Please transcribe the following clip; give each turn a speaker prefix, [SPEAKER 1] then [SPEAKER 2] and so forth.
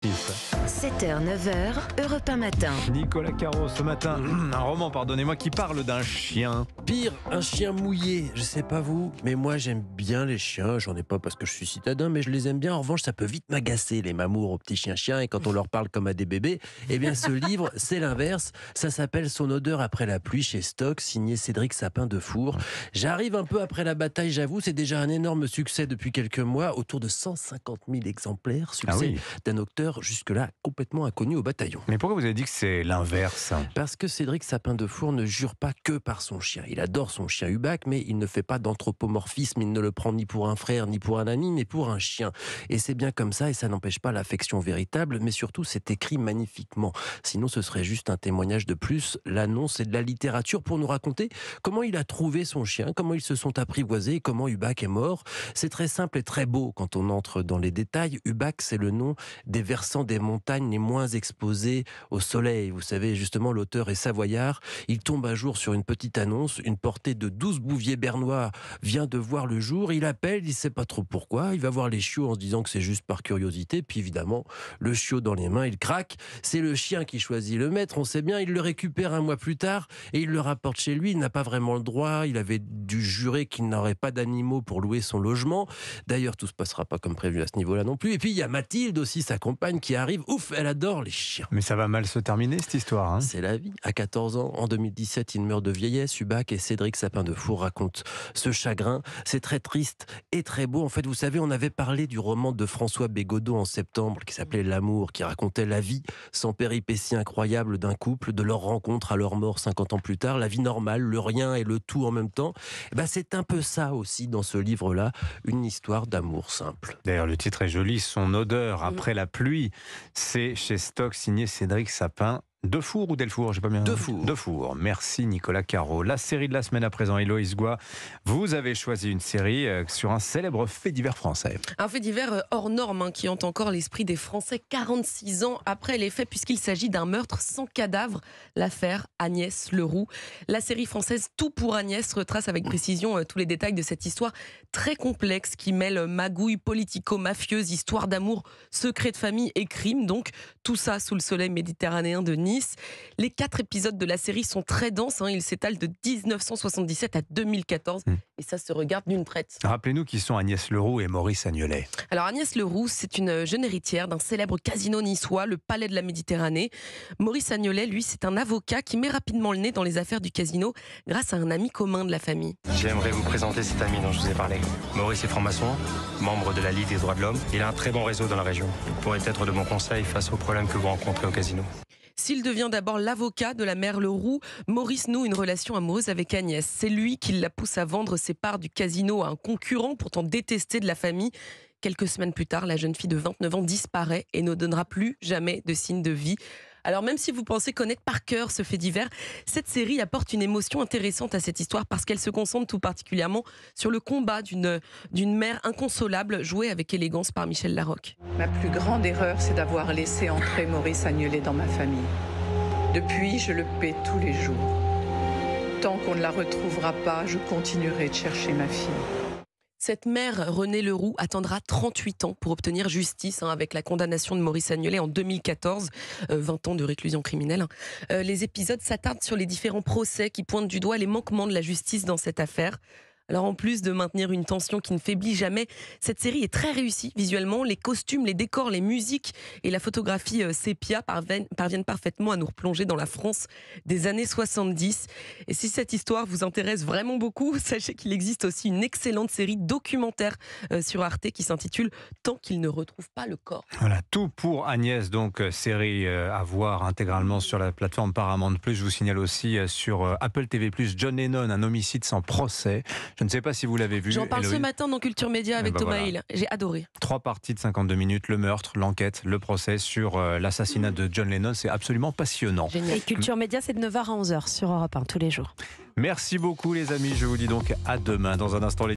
[SPEAKER 1] Justice.
[SPEAKER 2] 7h, 9h, Europe 1 matin.
[SPEAKER 1] Nicolas Caro, ce matin, un roman, pardonnez-moi, qui parle d'un chien.
[SPEAKER 3] Pire, un chien mouillé. Je sais pas vous, mais moi j'aime bien les chiens. J'en ai pas parce que je suis citadin, mais je les aime bien. En revanche, ça peut vite m'agacer, les mamours aux petits chiens. Et quand on leur parle comme à des bébés, eh bien ce livre, c'est l'inverse. Ça s'appelle Son odeur après la pluie chez Stock, signé Cédric Sapin-Defour. J'arrive un peu après la bataille, j'avoue. C'est déjà un énorme succès depuis quelques mois. Autour de 150 000 exemplaires. Succès d'un auteur jusque-là complètement inconnu au bataillon.
[SPEAKER 1] Mais pourquoi vous avez dit que c'est l'inverse ?
[SPEAKER 3] Parce que Cédric Sapin-Defour ne jure pas que par son chien. Il adore son chien Hubac, mais il ne fait pas d'anthropomorphisme. Il ne le prend ni pour un frère, ni pour un ami, mais pour un chien. Et c'est bien comme ça, et ça n'empêche pas l'affection véritable, mais surtout c'est écrit magnifiquement. Sinon ce serait juste un témoignage de plus. L'annonce, c'est de la littérature pour nous raconter comment il a trouvé son chien, comment ils se sont apprivoisés, et comment Hubac est mort. C'est très simple et très beau quand on entre dans les détails. Hubac, c'est le nom des versants des montagnes les moins exposés au soleil. Vous savez, justement, l'auteur est savoyard. Il tombe un jour sur une petite annonce. Une portée de 12 bouviers bernois vient de voir le jour. Il appelle, il ne sait pas trop pourquoi. Il va voir les chiots en se disant que c'est juste par curiosité. Puis évidemment, le chiot dans les mains, il craque. C'est le chien qui choisit le maître. On sait bien, il le récupère un mois plus tard et il le rapporte chez lui. Il n'a pas vraiment le droit. Il avait dû jurer qu'il n'aurait pas d'animaux pour louer son logement. D'ailleurs, tout se passera pas comme prévu à ce niveau-là non plus. Et puis, il y a Mathilde aussi, sa compagne, qui arrive. Ouf, elle adore les chiens.
[SPEAKER 1] Mais ça va mal se terminer, cette histoire. Hein.
[SPEAKER 3] C'est la vie. À 14 ans, en 2017, il meurt de vieillesse. Hubac et Cédric Sapin-Defour racontent ce chagrin. C'est très triste et très beau. En fait, vous savez, on avait parlé du roman de François Bégodeau en septembre qui s'appelait L'amour, qui racontait la vie sans péripéties incroyables d'un couple, de leur rencontre à leur mort 50 ans plus tard, la vie normale, le rien et le tout en même temps. Et ben, c'est un peu ça aussi dans ce livre-là, une histoire d'amour simple.
[SPEAKER 1] D'ailleurs, le titre est joli, Son odeur après la pluie. C'est chez Stock, signé Cédric Sapin-Defour ou Delfour, j'ai pas bien. Defour. Merci Nicolas Caro. La série de la semaine à présent, Héloïse Goua. Vous avez choisi une série sur un célèbre fait divers français.
[SPEAKER 4] Un fait divers hors norme qui hante encore l'esprit des Français 46 ans après les faits, puisqu'il s'agit d'un meurtre sans cadavre, l'affaire Agnès Leroux. La série française Tout pour Agnès retrace avec précision tous les détails de cette histoire très complexe qui mêle magouille politico-mafieuse, histoire d'amour, secret de famille et crime. Donc tout ça sous le soleil méditerranéen de Nice. Les 4 épisodes de la série sont très denses. Ils s'étalent de 1977 à 2014 et ça se regarde d'une traite.
[SPEAKER 1] Rappelez-nous qui sont Agnès Leroux et Maurice Agnelet.
[SPEAKER 4] Alors Agnès Leroux, c'est une jeune héritière d'un célèbre casino niçois, le Palais de la Méditerranée. Maurice Agnelet, lui, c'est un avocat qui met rapidement le nez dans les affaires du casino grâce à un ami commun de la famille.
[SPEAKER 5] J'aimerais vous présenter cet ami dont je vous ai parlé. Maurice est franc-maçon, membre de la Ligue des droits de l'homme. Il a un très bon réseau dans la région. Il pourrait être de bons conseils face aux problèmes que vous rencontrez au casino.
[SPEAKER 4] S'il devient d'abord l'avocat de la mère Leroux, Maurice noue une relation amoureuse avec Agnès. C'est lui qui la pousse à vendre ses parts du casino à un concurrent pourtant détesté de la famille. Quelques semaines plus tard, la jeune fille de 29 ans disparaît et ne donnera plus jamais de signe de vie. Alors même si vous pensez connaître par cœur ce fait divers, cette série apporte une émotion intéressante à cette histoire parce qu'elle se concentre tout particulièrement sur le combat d'une mère inconsolable jouée avec élégance par Michel Larocque.
[SPEAKER 6] Ma plus grande erreur, c'est d'avoir laissé entrer Maurice Agnelet dans ma famille. Depuis, je le paie tous les jours. Tant qu'on ne la retrouvera pas, je continuerai de chercher ma fille.
[SPEAKER 4] Cette mère, Renée Leroux, attendra 38 ans pour obtenir justice avec la condamnation de Maurice Agnelet en 2014, 20 ans de réclusion criminelle. Les épisodes s'attardent sur les différents procès qui pointent du doigt les manquements de la justice dans cette affaire. Alors en plus de maintenir une tension qui ne faiblit jamais, cette série est très réussie visuellement. Les costumes, les décors, les musiques et la photographie sépia parviennent parfaitement à nous replonger dans la France des années 70. Et si cette histoire vous intéresse vraiment beaucoup, sachez qu'il existe aussi une excellente série documentaire sur Arte qui s'intitule « Tant qu'il ne retrouve pas le corps ».
[SPEAKER 1] Voilà, Tout pour Agnès, donc série à voir intégralement sur la plateforme Paramount+. Je vous signale aussi sur Apple TV+, John Lennon, un homicide sans procès. Je ne sais pas si vous l'avez vu.
[SPEAKER 4] J'en parle
[SPEAKER 1] Héloïse.
[SPEAKER 4] Ce matin dans Culture Média avec Thomas Hill. J'ai adoré.
[SPEAKER 1] 3 parties de 52 minutes, le meurtre, l'enquête, le procès sur l'assassinat de John Lennon. C'est absolument passionnant.
[SPEAKER 4] Génial.
[SPEAKER 7] Et Culture Média, c'est de 9h à 11h sur Europe 1 tous les jours.
[SPEAKER 1] Merci beaucoup les amis. Je vous dis donc à demain. Dans un instant, les